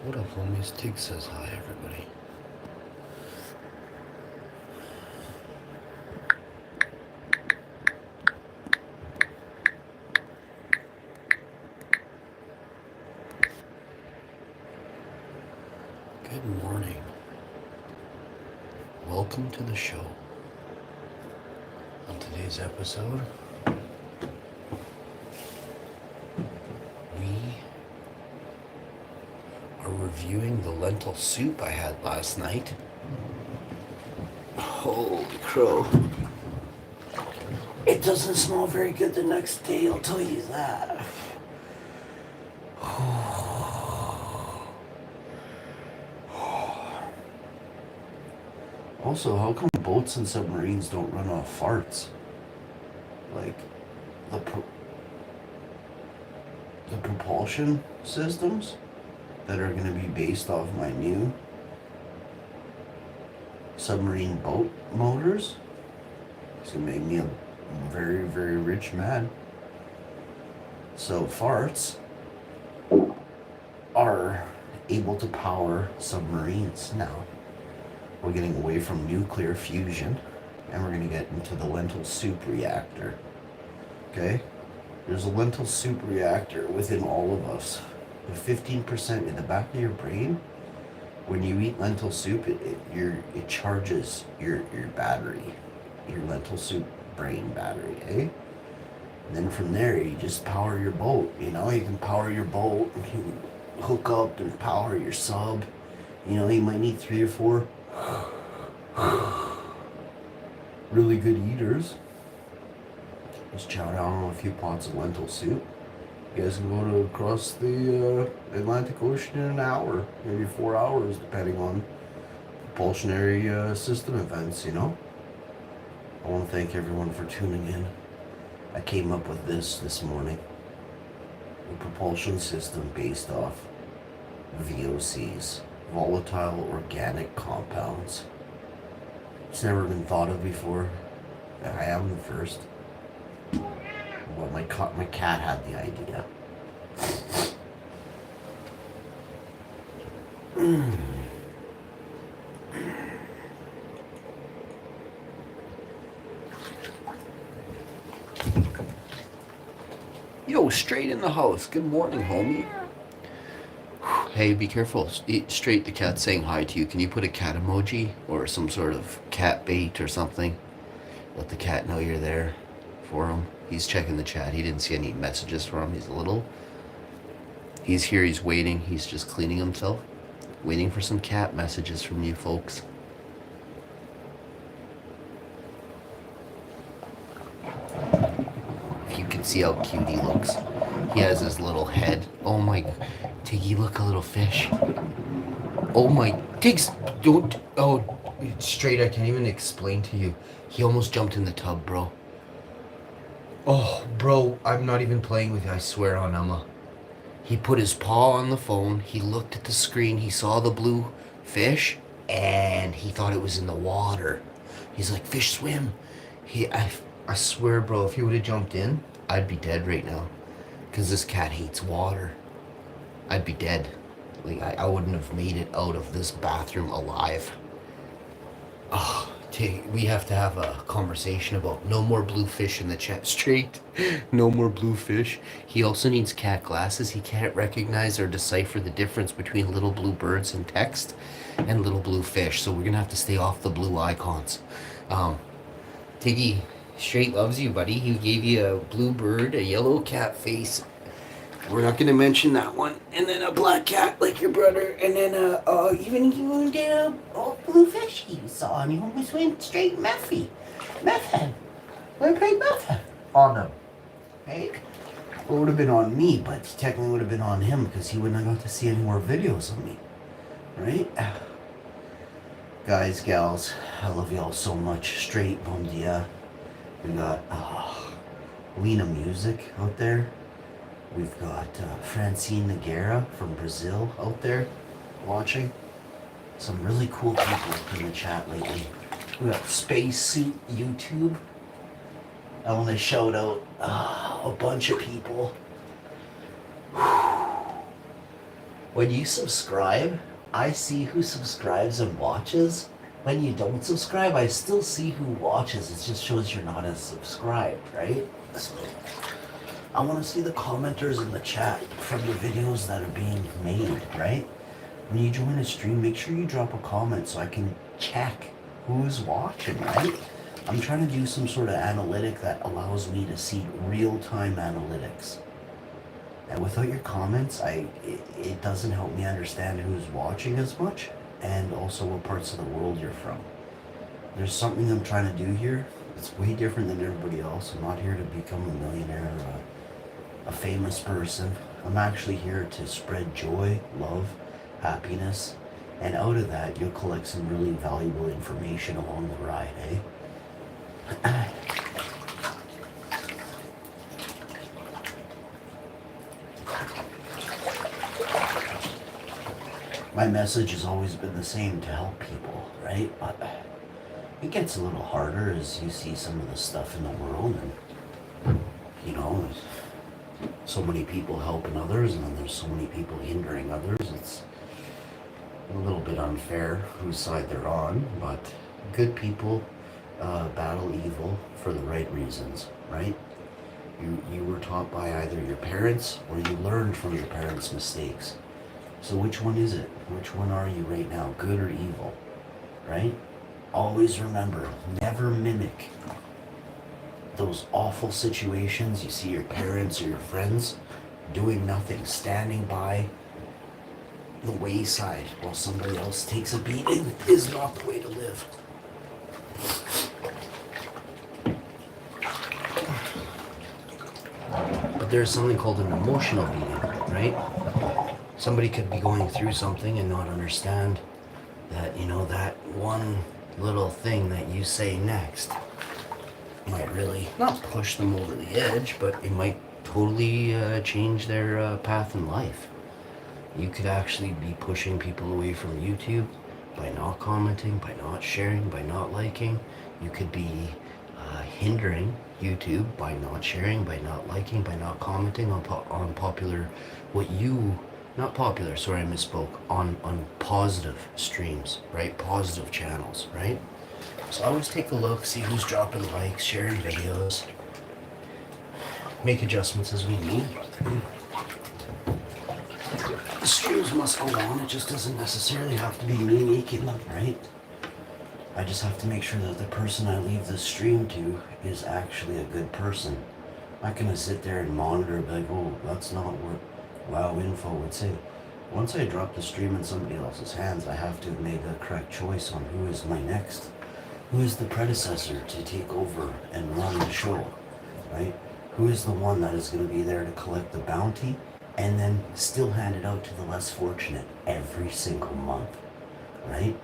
What up, homies? Tig says hi, everybody. Good morning. Welcome to the show. On today's episode, we are reviewing the lentil soup I had last night. Holy crow. It doesn't smell very good the next day, I'll tell you that. Also, how come boats and submarines don't run off farts? Like, the propulsion systems that are going to be based off my new submarine boat motors. It's going to make me a very, very rich man. So farts are able to power submarines now. We're getting away from nuclear fusion and we're going to get into the lentil soup reactor. Okay? There's a lentil soup reactor within all of us. The 15% in the back of your brain, when you eat lentil soup, it charges your battery, your lentil soup brain battery, eh? And then from there, you just power your boat. You know, you can power your boat, you can hook up and power your sub. You know, you might need 3 or 4 really good eaters. Just chow down on a few pots of lentil soup. You guys can go across the Atlantic Ocean in an hour, maybe 4 hours, depending on propulsionary system events, you know? I want to thank everyone for tuning in. I came up with this morning. A propulsion system based off VOCs, volatile organic compounds. It's never been thought of before. I am the first. Well, my cat had the idea. Yo, straight in the house. Good morning, homie. Hey, be careful. Eat straight, the cat's saying hi to you. Can you put a cat emoji or some sort of cat bait or something? Let the cat know you're there for him. He's checking the chat. He didn't see any messages from him. He's here, he's waiting. He's just cleaning himself. Waiting for some cat messages from you folks. If you can see how cute he looks. He has his little head. Oh my, Tiggy, look, a little fish. Oh my, Tiggs, don't, oh, straight, I can't even explain to you. He almost jumped in the tub, bro. Oh, bro, I'm not even playing with you, I swear on Emma. He put his paw on the phone, he looked at the screen, he saw the blue fish, and he thought it was in the water. He's like, fish swim. I swear, bro, if he would have jumped in, I'd be dead right now. Because this cat hates water. I'd be dead. Like, I wouldn't have made it out of this bathroom alive. Oh, we have to have a conversation about no more blue fish in the chat. Straight. No more blue fish. He also needs cat glasses. He can't recognize or decipher the difference between little blue birds in text and little blue fish. So we're going to have to stay off the blue icons. Tiggy, straight loves you, buddy. He gave you a blue bird, a yellow cat face. We're not going to mention that one. And then a black cat like your brother. And then even you did a blue fish you saw. And you almost went straight meth head. We played meth head on him. Right? It would have been on me, but technically would have been on him because he wouldn't have got to see any more videos of me. Right? Guys, gals, I love y'all so much. Straight bom dia. We got Lena Music out there. We've got Francine Nogueira from Brazil out there watching. Some really cool people in the chat lately. We got Spacesuit YouTube. I want to shout out a bunch of people. When you subscribe, I see who subscribes and watches. When you don't subscribe, I still see who watches. It just shows you're not as subscribed, right? So I want to see the commenters in the chat from the videos that are being made, right? When you join a stream, make sure you drop a comment so I can check who's watching, right? I'm trying to do some sort of analytic that allows me to see real-time analytics. And without your comments, it doesn't help me understand who's watching as much and also what parts of the world you're from. There's something I'm trying to do here. It's way different than everybody else. I'm not here to become a millionaire or a famous person. I'm actually here to spread joy, love, happiness, and out of that, you'll collect some really valuable information along the ride, eh? My message has always been the same, to help people, right? But it gets a little harder as you see some of the stuff in the world, and you know, there's so many people helping others, and then there's so many people hindering others. It's a little bit unfair whose side they're on, but good people battle evil for the right reasons, right? You were taught by either your parents or you learned from your parents' mistakes. So which one is it? Which one are you right now, good or evil, right? Always remember, never mimic those awful situations you see your parents or your friends doing nothing, standing by the wayside while somebody else takes a beating is not the way to live. But there's something called an emotional beating, right? Somebody could be going through something and not understand that, you know, that one little thing that you say next might really not push them over the edge, but it might totally change their path in life. You could actually be pushing people away from YouTube by not commenting, by not sharing, by not liking. You could be hindering YouTube by not sharing, by not liking, by not commenting on popular, not popular, sorry, I misspoke, on positive streams, right? Positive channels, right? So always take a look, see who's dropping likes, sharing videos, make adjustments as we need. The streams must go on, it just doesn't necessarily have to be me making them, right? I just have to make sure that the person I leave the stream to is actually a good person. I'm not gonna sit there and monitor and be like, oh, that's not what Wow Info would say. Once I drop the stream in somebody else's hands, I have to make a correct choice on who is my next, who is the predecessor to take over and run the show, right? Who is the one that is going to be there to collect the bounty and then still hand it out to the less fortunate every single month, right?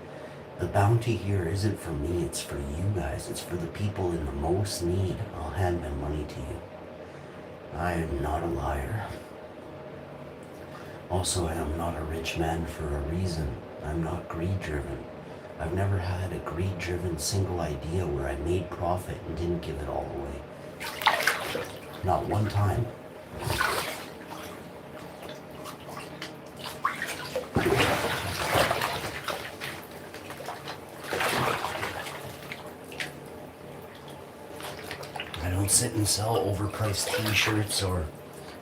The bounty here isn't for me, it's for you guys. It's for the people in the most need. I'll hand my money to you. I am not a liar. Also, I am not a rich man for a reason. I'm not greed-driven. I've never had a greed-driven single idea where I made profit and didn't give it all away. Not one time. I don't sit and sell overpriced t-shirts or,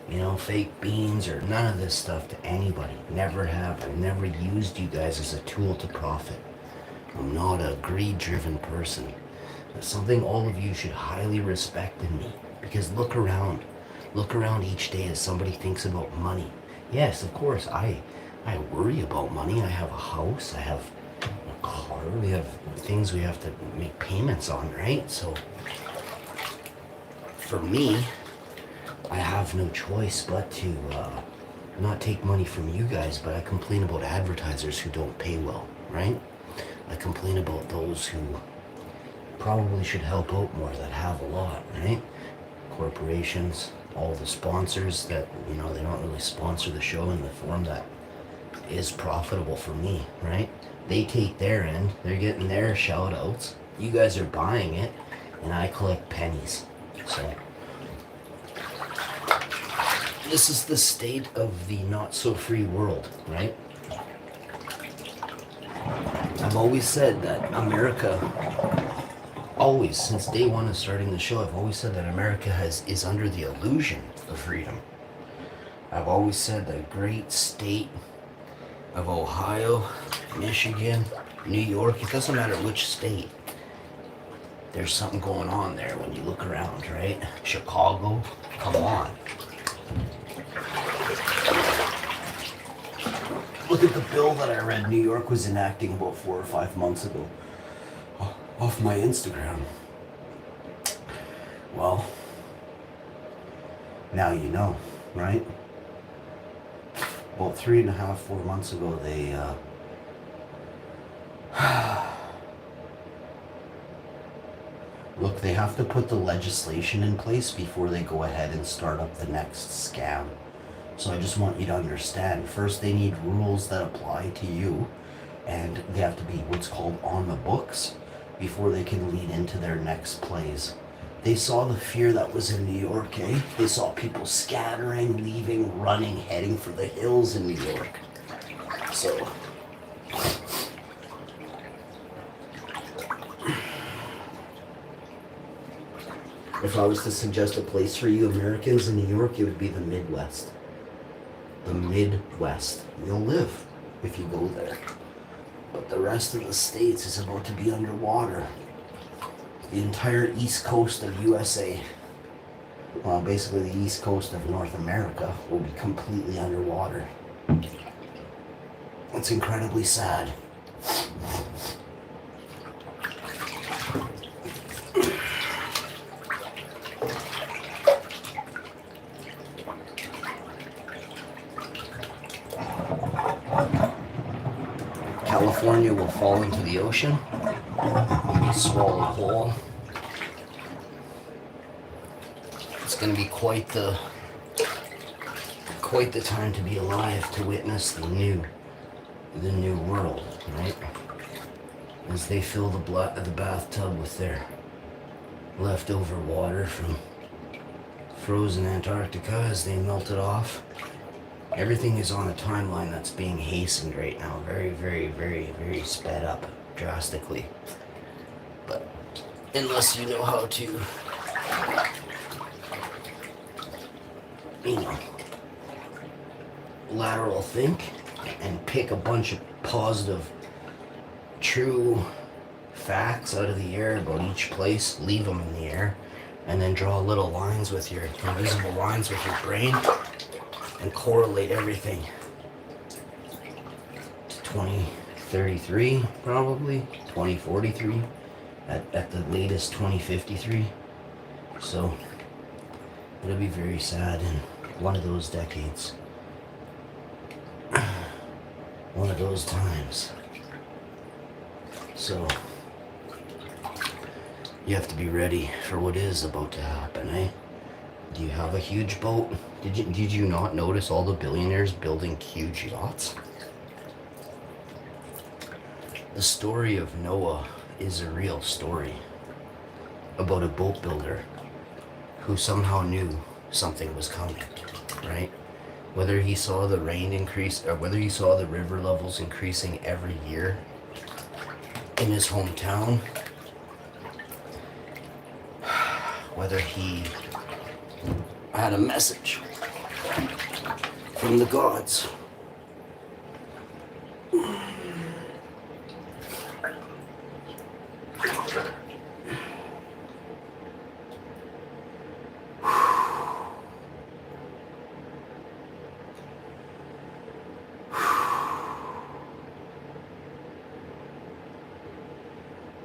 you know, fake beans or none of this stuff to anybody. Never have. I've never used you guys as a tool to profit. I'm not a greed-driven person. That's something all of you should highly respect in me. Because look around. Look around each day as somebody thinks about money. Yes, of course, I worry about money. I have a house. I have a car. We have things we have to make payments on, right? So, for me, I have no choice but to not take money from you guys, but I complain about advertisers who don't pay well, right? I complain about those who probably should help out more, that have a lot, right? Corporations, all the sponsors that, you know, they don't really sponsor the show in the form that is profitable for me, right? They take their end, they're getting their shout outs, you guys are buying it, and I collect pennies. So this is the state of the not so free world, right? I've always said that America, always since day one of starting the show, I've always said that America is under the illusion of freedom. I've always said the great state of Ohio, Michigan, New York, it doesn't matter which state, there's something going on there when you look around, right? Chicago, come on. Look at the bill that I read New York was enacting about 4 or 5 months ago off my Instagram. Well, now you know, right? About 3.5, 4 months ago, they look, they have to put the legislation in place before they go ahead and start up the next scam. So I just want you to understand, first they need rules that apply to you, and they have to be what's called on the books before they can lead into their next plays. They saw the fear that was in New York, eh? They saw people scattering, leaving, running, heading for the hills in New York. So, if I was to suggest a place for you Americans in New York, it would be the Midwest. The Midwest. You'll live if you go there. But the rest of the states is about to be underwater. The entire east coast of USA, well, basically the east coast of North America, will be completely underwater. It's incredibly sad. California will fall into the ocean, be swallowed whole. It's going to be quite the time to be alive to witness the new world, right? As they fill the bathtub with their leftover water from frozen Antarctica as they melt it off. Everything is on a timeline that's being hastened right now. Very, very, very, very sped up drastically. But unless you know how to, you know, lateral think and pick a bunch of positive, true facts out of the air about each place, leave them in the air, and then draw little lines with your invisible lines with your brain and correlate everything to 2033, probably 2043, at the latest 2053. So it'll be very sad in one of those decades, one of those times. So you have to be ready for what is about to happen, eh? Do you have a huge boat? Did you not notice all the billionaires building huge yachts? The story of Noah is a real story about a boat builder who somehow knew something was coming, right? Whether he saw the rain increase or whether he saw the river levels increasing every year in his hometown, whether he had a message from the gods.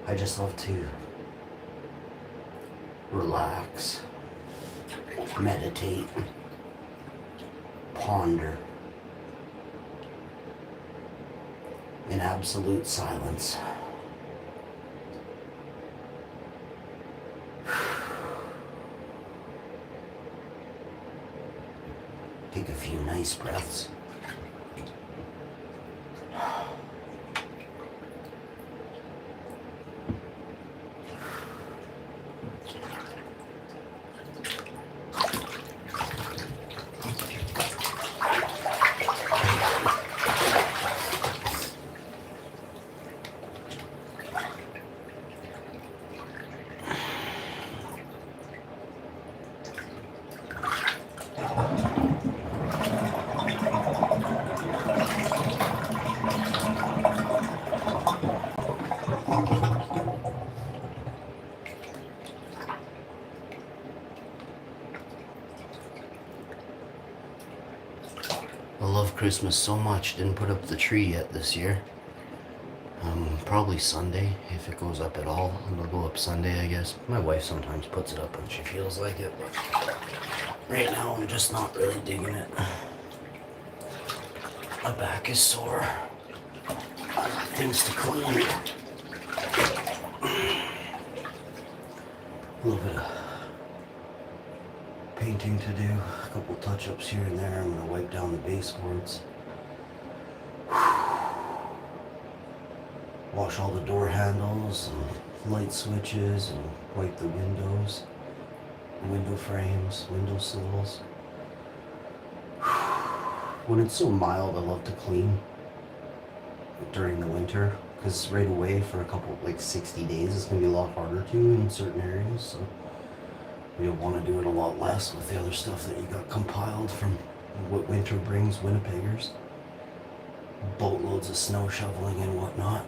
I just love to relax, meditate, ponder in absolute silence. Take a few nice breaths. I love Christmas so much. Didn't put up the tree yet this year. Probably Sunday, if it goes up at all. It'll go up Sunday, I guess. My wife sometimes puts it up when she feels like it, but right now I'm just not really digging it. My back is sore. I got things to clean. A little bit of painting to do, a couple touch-ups here and there. I'm gonna wipe down the baseboards. Wash all the door handles and light switches and wipe the windows, window frames, window sills. When it's so mild, I love to clean during the winter, because right away for a couple, like 60 days, it's gonna be a lot harder to in certain areas, so you'll want to do it a lot less with the other stuff that you got compiled from what winter brings, Winnipeggers. Boatloads of snow shoveling and whatnot.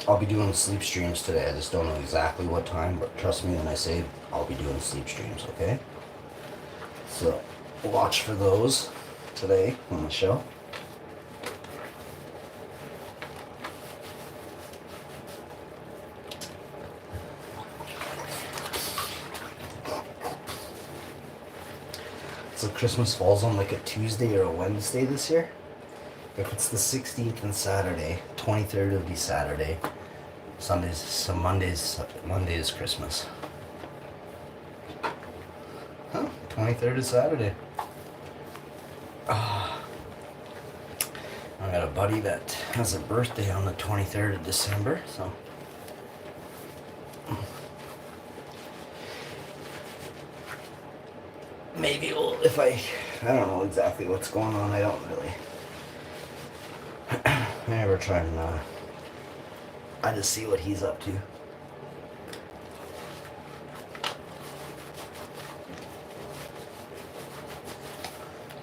I'll be doing sleep streams today. I just don't know exactly what time, but trust me when I say I'll be doing sleep streams, okay? So watch for those today on the show. So Christmas falls on like a Tuesday or a Wednesday this year. If it's the 16th and Saturday, 23rd would be Saturday. Sundays, so Monday is Christmas. Huh? 23rd is Saturday. I got a buddy that has a birthday on the 23rd of December, so. Maybe we'll, if I don't know exactly what's going on, I don't really. I never try and, I just see what he's up to.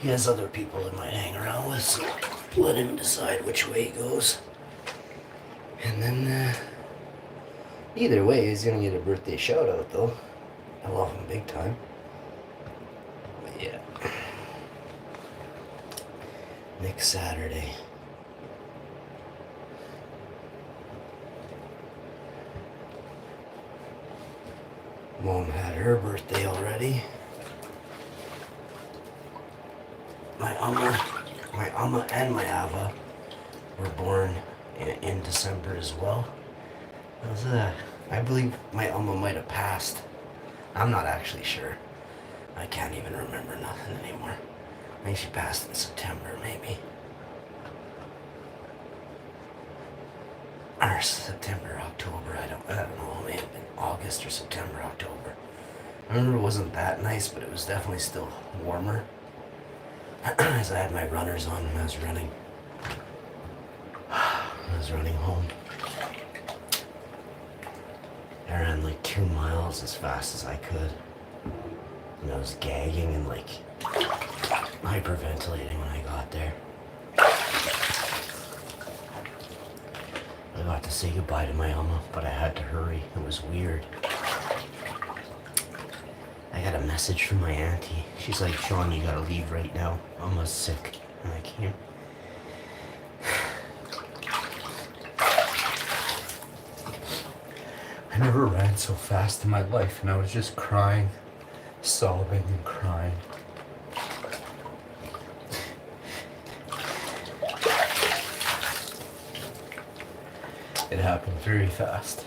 He has other people that might hang around with, so let him decide which way he goes. And then, either way, he's gonna get a birthday shout out though. I love him big time. But yeah. Next Saturday. Mom had her birthday already. My Amma and my Ava were born in December as well. I believe my Amma might have passed. I'm not actually sure. I can't even remember nothing anymore. I think she passed in September, maybe. Or September, October, I don't know, it may have been August or September, October. I remember it wasn't that nice, but it was definitely still warmer. As I had my runners on when I was running. I was running home. I ran like 2 miles as fast as I could. And I was gagging and like hyperventilating when I got there. I got to say goodbye to my Alma, but I had to hurry. It was weird. I got a message from my auntie. She's like, Sean, you gotta leave right now. Alma's sick. And I can't. I never ran so fast in my life, and I was just crying, sobbing and crying. It happened very fast.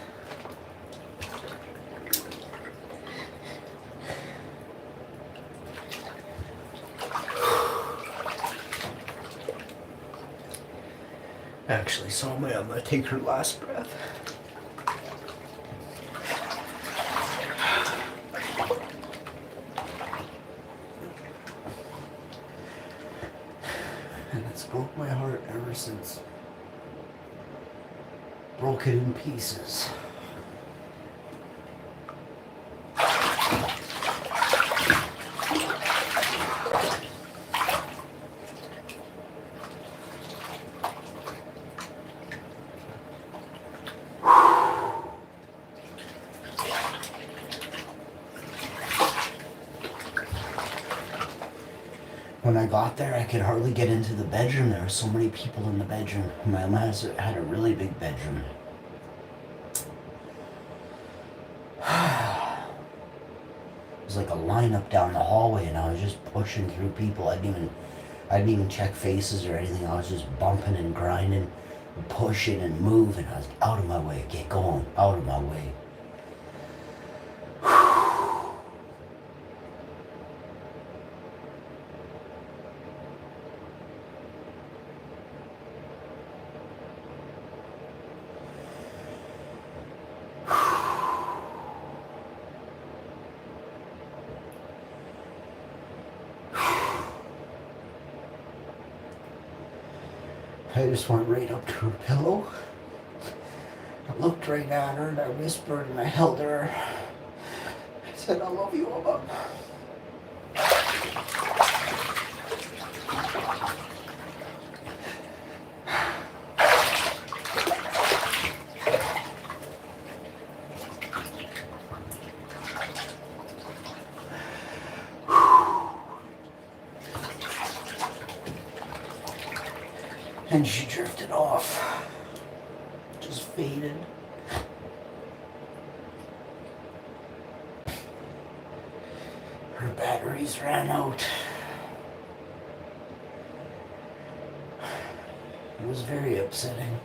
I actually saw my Alma take her last breath. And it's broke my heart ever since. Broke it in pieces. When I got there, I could hardly get into the bedroom. There were so many people in the bedroom. My mom had a really big bedroom. It was like a lineup down the hallway, and I was just pushing through people. I didn't even check faces or anything. I was just bumping and grinding, and pushing and moving. I was out of my way. Get going. Out of my way. I just went right up to her pillow. I looked right at her and I whispered and I held her. I said, I love you, Alma. And she drifted off. Just faded. Her batteries ran out. It was very upsetting.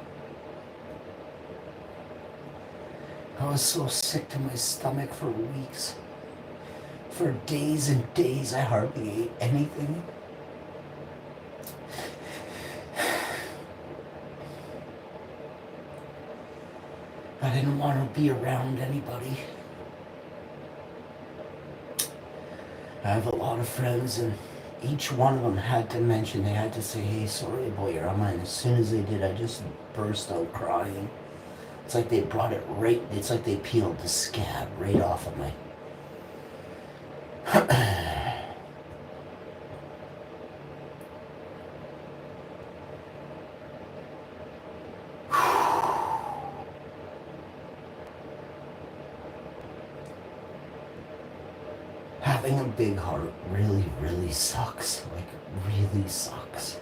I was so sick to my stomach for weeks. For days and days, I hardly ate anything. I didn't want to be around anybody. I have a lot of friends, and each one of them had to mention, they had to say, hey, sorry about your Alma. And as soon as they did, I just burst out crying. It's like they brought it right, it's like they peeled the scab right off of my... Having a big heart really, really sucks. Like, really sucks.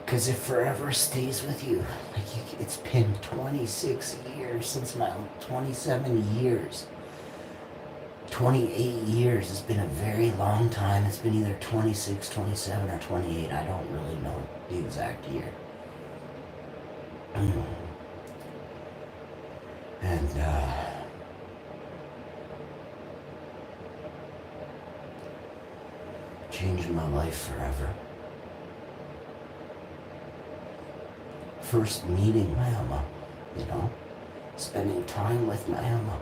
Because it forever stays with you. Like, it's been 26 years since my 27 years. 28 years. It's been a very long time. It's been either 26, 27, or 28. I don't really know the exact year. And, changed my life forever. First meeting my Alma, you know, spending time with my Alma.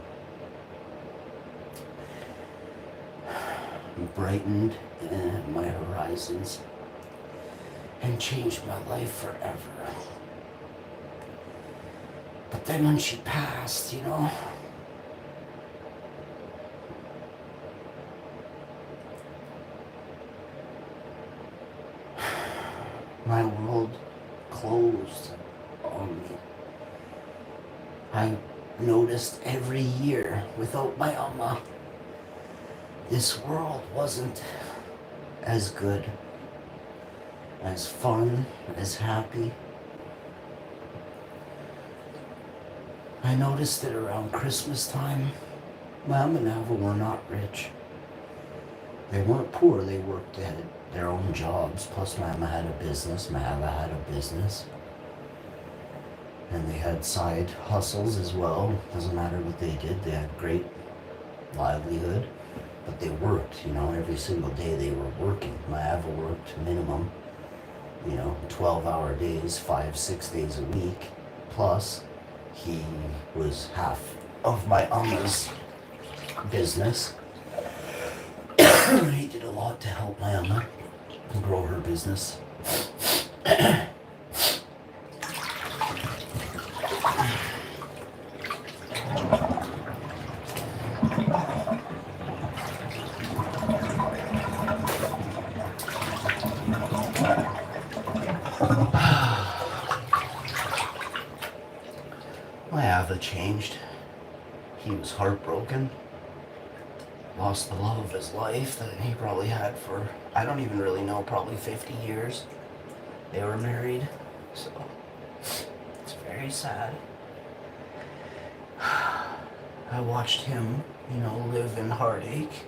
Brightened my horizons and changed my life forever. But then when she passed, you know, noticed every year without my Amma, this world wasn't as good, as fun, as happy. I noticed it around Christmas time. Mom and Ava were not rich. They weren't poor, they worked at their own jobs. Plus Mama had a business, Mava had a business. And they had side hustles as well. Doesn't matter what they did, they had great livelihood. But they worked, every single day they were working. My Ava worked minimum, 12-hour days, 5-6 days a week. Plus, he was half of my Amma's business. He did a lot to help my Amma grow her business. My Ava changed. He was heartbroken. Lost the love of his life that he probably had for, I don't even really know, probably 50 years. They were married, so it's very sad. I watched him, live in heartache.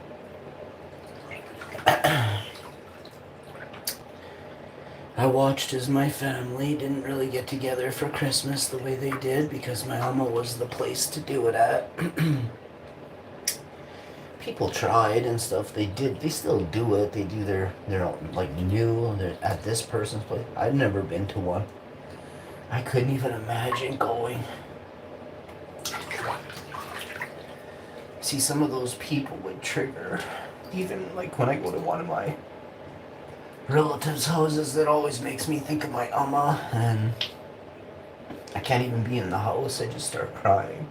I watched as my family didn't really get together for Christmas the way they did because my Amma was the place to do it at. People tried and stuff. They still do it. They do their own, they're at this person's place. I've never been to one. I couldn't even imagine going. See, some of those people would trigger. Even when I go to one of my relatives' houses, that always makes me think of my Amma, and I can't even be in the house. I just start crying.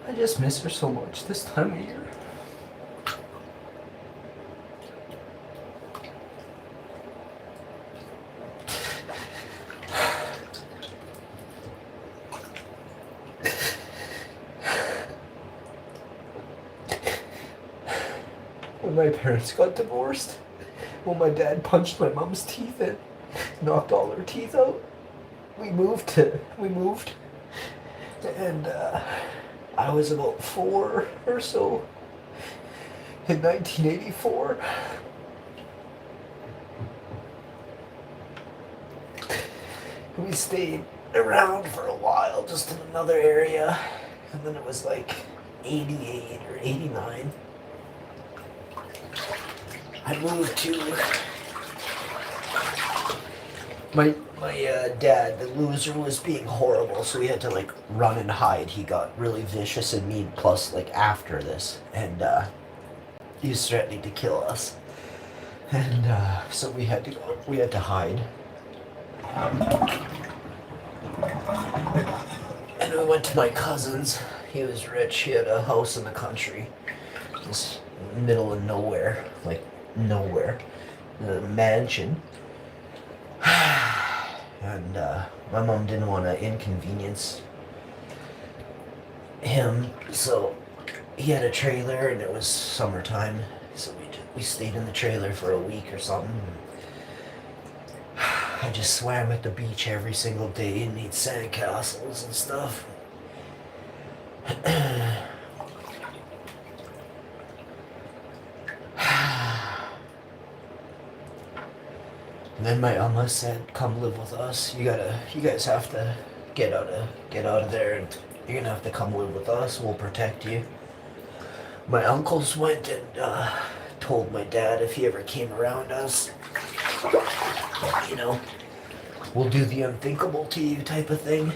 I just miss her so much this time of year. When my parents got divorced, when my dad punched my mom's teeth in, knocked all her teeth out, we moved, and I was about 4 or so in 1984. We stayed around for a while, just in another area, and then it was 88 or 89. I moved to my dad, the loser, was being horrible, so we had to run and hide. He got really vicious and mean, plus after this, and he was threatening to kill us, and so we had to hide. And we went to my cousin's. He was rich. He had a house in the country, just middle of nowhere, nowhere, a mansion. And my mom didn't want to inconvenience him, so he had a trailer, and it was summertime, so we stayed in the trailer for a week or something. I just swam at the beach every single day and made sandcastles and stuff. And then my Amma said, "Come live with us. You guys have to get out of there, and you're gonna have to come live with us. We'll protect you." My uncles went and told my dad if he ever came around us, we'll do the unthinkable to you type of thing.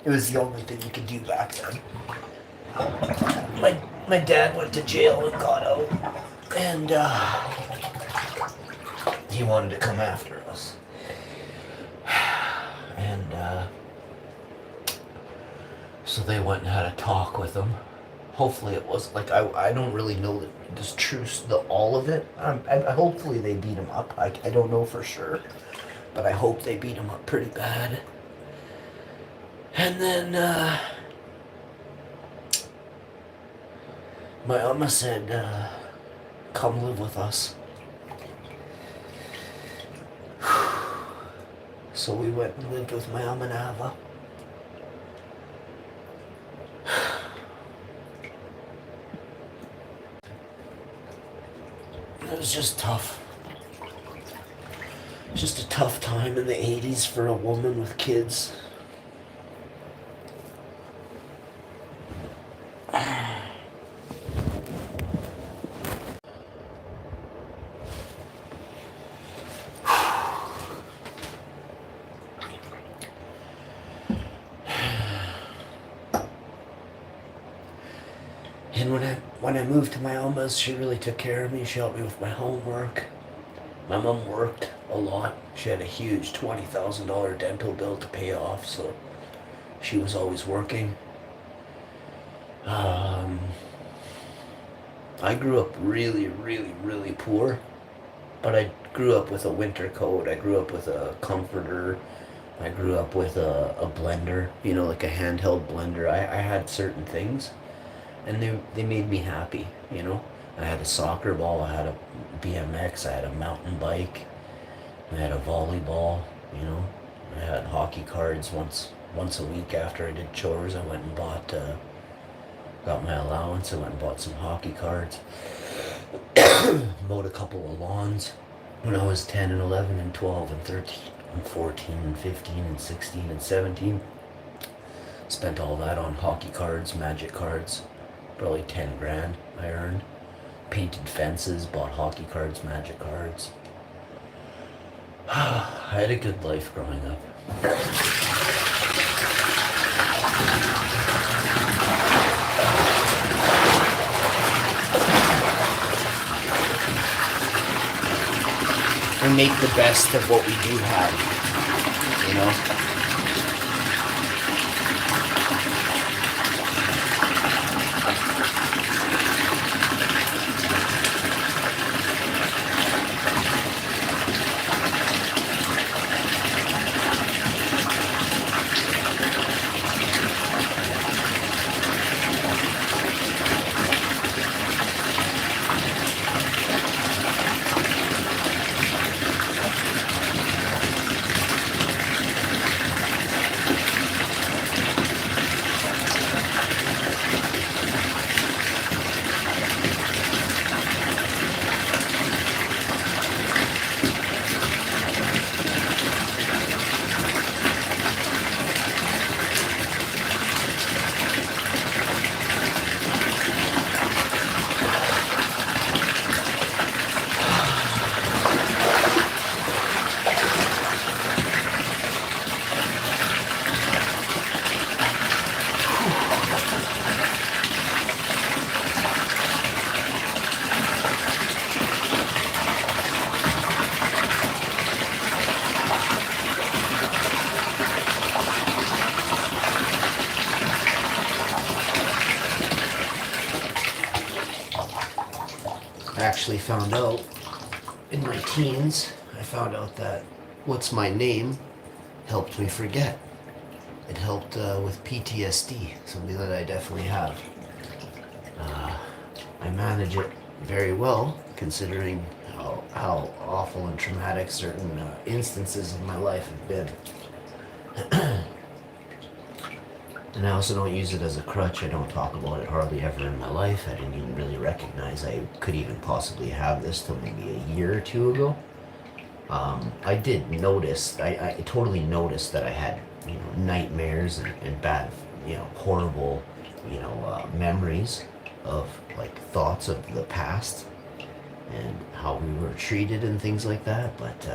It was the only thing you could do back then. My dad went to jail and got out, and he wanted to come after us. And so they went and had a talk with him. Hopefully it was I don't really know the truth, all of it. Hopefully they beat him up. I don't know for sure, but I hope they beat him up pretty bad. And then my mama said, come live with us. So we went and lived with my mom and Ava. It was just tough. Just a tough time in the 80s for a woman with kids. And when I moved to my mama's, she really took care of me. She helped me with my homework. My mom worked a lot. She had a huge $20,000 dental bill to pay off, so she was always working. I grew up really, really, really poor, but I grew up with a winter coat. I grew up with a comforter. I grew up with a blender, like a handheld blender. I had certain things, and they made me happy. I had a soccer ball, I had a BMX, I had a mountain bike, I had a volleyball. I had hockey cards once a week after I did chores. I went and got my allowance. I went and bought some hockey cards. Mowed a couple of lawns when I was 10 and 11 and 12 and 13 and 14 and 15 and 16 and 17. Spent all that on hockey cards, magic cards. Probably 10 grand I earned. Painted fences, bought hockey cards, magic cards. I had a good life growing up. And make the best of what we do have. I actually found out in my teens, I found out that what's my name helped me forget. It helped with PTSD, something that I definitely have. I manage it very well, considering how awful and traumatic certain instances of my life have been. And I also don't use it as a crutch. I don't talk about it hardly ever in my life. I didn't even really recognize I could even possibly have this till maybe a year or two ago. I did notice, I totally noticed that I had, nightmares and bad, horrible, memories of like thoughts of the past and how we were treated and things like that. But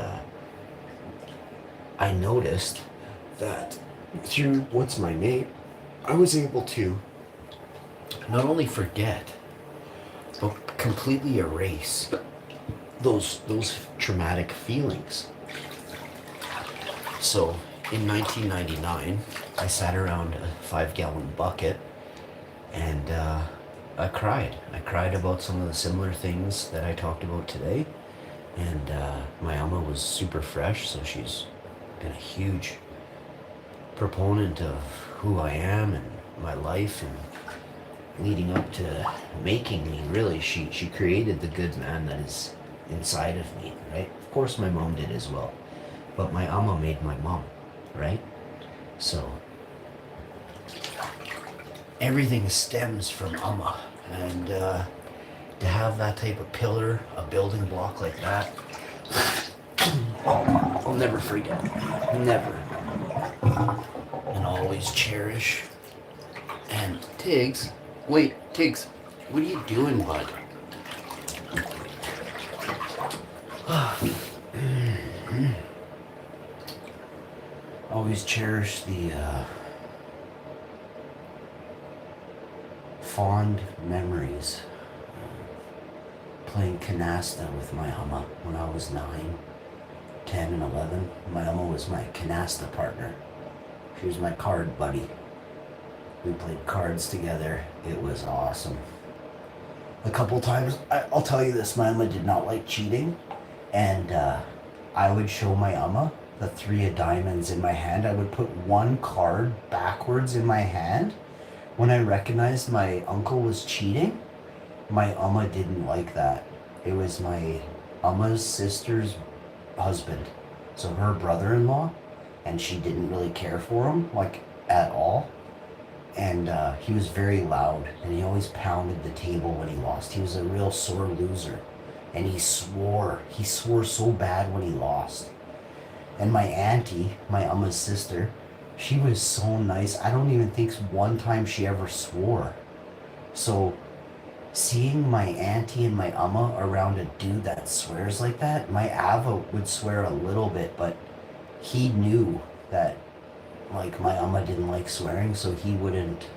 I noticed that through What's My Name, I was able to not only forget, but completely erase those traumatic feelings. So in 1999, I sat around a 5-gallon bucket and I cried. I cried about some of the similar things that I talked about today. And my Alma was super fresh, so she's been a huge proponent of who I am and my life and leading up to making me. Really, she created the good man that is inside of me, right? Of course, my mom did as well, but my ama made my mom, right? So everything stems from ama, and to have that type of pillar, a building block like that, I'll never forget, never, and always cherish. And Tiggs, wait, Tiggs, what are you doing, bud? Always cherish the fond memories playing canasta with my ama when I was 9, 10, and 11. My ama was my canasta partner. She was my card buddy. We played cards together. It was awesome. A couple times, I'll tell you this, my ama did not like cheating, and I would show my ama the 3 of diamonds in my hand. I would put one card backwards in my hand. When I recognized my uncle was cheating, my ama didn't like that. It was my ama's sister's husband, so her brother-in-law, and she didn't really care for him, like, at all. And he was very loud, and he always pounded the table when he lost. He was a real sore loser, and he swore so bad when he lost. And my auntie, my ama's sister, she was so nice. I don't even think one time she ever swore. So seeing my auntie and my ama around a dude that swears like that, my ava would swear a little bit, but he knew that, like, my ama didn't like swearing, so he wouldn't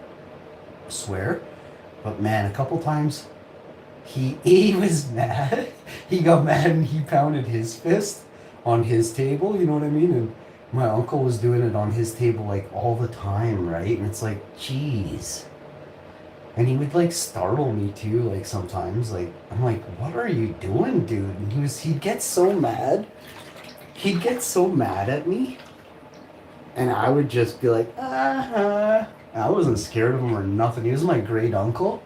swear. But man, a couple times he was mad. He got mad and he pounded his fist on his table, you know what I mean? And my uncle was doing it on his table like all the time, right? And it's like, jeez. And he would like startle me too, like sometimes. Like, I'm like, what are you doing, dude? And he'd get so mad. He'd get so mad at me. And I would just be like, ah. I wasn't scared of him or nothing. He was my great uncle.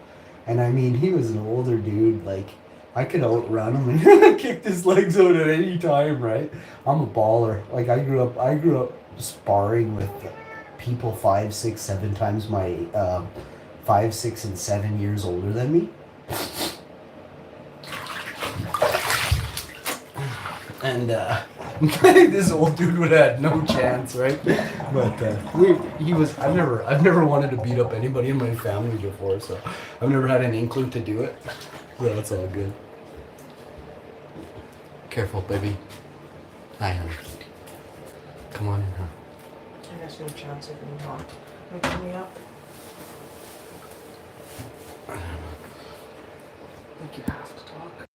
And I mean, he was an older dude. Like, I could outrun him and kick his legs out at any time, right? I'm a baller. Like, I grew up sparring with people 5, 6, 7 times my 5, 6, and 7 years older than me. And this old dude would have had no chance, right? But I've never wanted to beat up anybody in my family before, so I've never had an inkling to do it. So that's all good. Careful, baby. Hi, honey. Come on in, huh? I guess no chance of you not waking me up. I think you have to talk.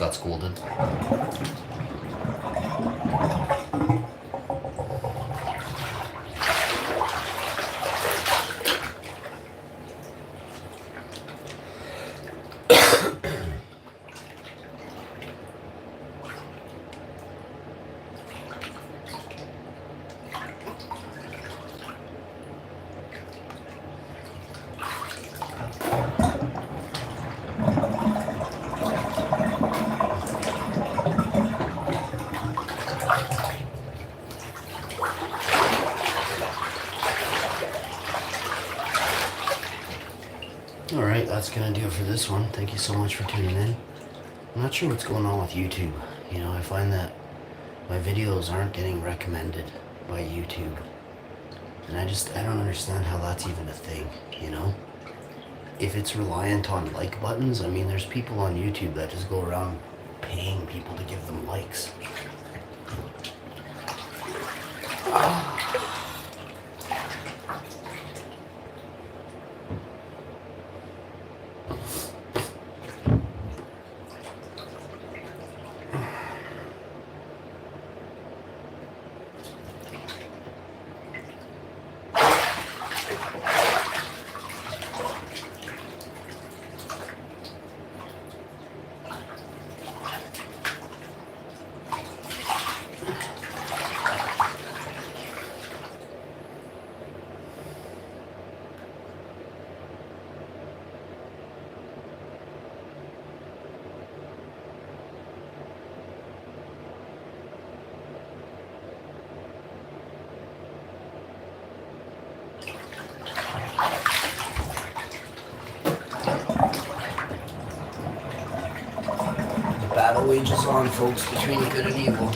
got scolded. Alright, that's gonna do it for this one. Thank you so much for tuning in. I'm not sure what's going on with YouTube. You know, I find that my videos aren't getting recommended by YouTube. And I don't understand how that's even a thing, you know? If it's reliant on like buttons, I mean, there's people on YouTube that just go around paying people to give them likes. Battle wages on, folks, between good and evil.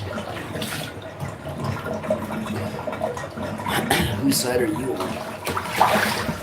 Whose side are you on?